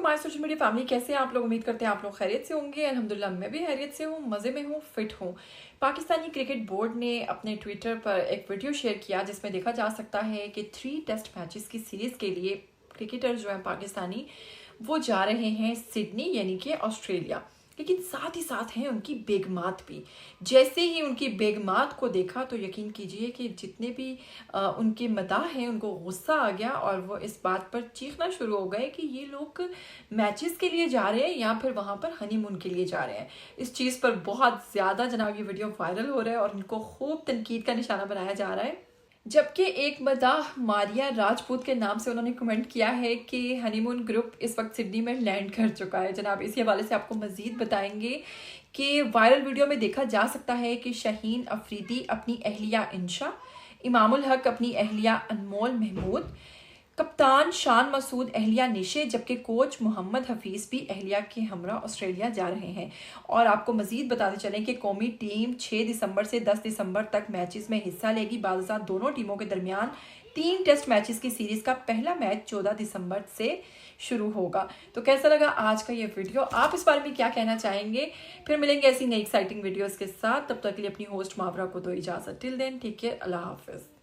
हमारे social media family, कैसे हैं आप लोग? उम्मीद करते हैं आप लोग खैरियत से होंगे। अल्हम्दुलिल्लाह मैं भी खैरियत से हूँ, मज़े में हूँ, फिट हूँ। पाकिस्तानी क्रिकेट बोर्ड ने अपने ट्विटर पर एक वीडियो शेयर किया जिसमें देखा जा सकता है कि 3 टेस्ट मैचेस की सीरीज़ के लिए क्रिकेटर जो हैं पाकिस्तानी वो जा रहे हैं सिडनी यानी कि ऑस्ट्रेलिया। लेकिन साथ ही साथ हैं उनकी बेगमात भी। जैसे ही उनकी बेगमात को देखा तो यकीन कीजिए कि जितने भी उनके मदाह हैं उनको गुस्सा आ गया और वो इस बात पर चीखना शुरू हो गए कि ये लोग मैचेस के लिए जा रहे हैं या फिर वहाँ पर हनीमून के लिए जा रहे हैं। इस चीज़ पर बहुत ज़्यादा जनाब ये वीडियो वायरल हो रहा है और उनको खूब तनकीद का निशाना बनाया जा रहा है। जबकि एक मदाह मारिया राजपूत के नाम से उन्होंने कमेंट किया है कि हनीमून ग्रुप इस वक्त सिडनी में लैंड कर चुका है। जनाब इसी हवाले से आपको मज़ीद बताएंगे कि वायरल वीडियो में देखा जा सकता है कि शाहीन अफरीदी अपनी अहलिया इंशा, इमामुल हक अपनी अहलिया अनमोल महमूद, कप्तान शान मसूद अहलिया निशे, जबकि कोच मोहम्मद हफीज़ भी अहलिया के हमरा ऑस्ट्रेलिया जा रहे हैं। और आपको मज़ीद बताते चलें कि कौमी टीम 6 दिसंबर से 10 दिसंबर तक मैचेस में हिस्सा लेगी। बाद दोनों टीमों के दरमियान 3 टेस्ट मैचेस की सीरीज़ का पहला मैच 14 दिसंबर से शुरू होगा। तो कैसा लगा आज का ये वीडियो? आप इस बारे में क्या कहना चाहेंगे? फिर मिलेंगे ऐसी नई एक्साइटिंग वीडियोज़ के साथ। तब तक के लिए अपनी होस्ट मावरा को दो इजाज़त। टिल देन टेक केयर, अल्लाह हाफिज़।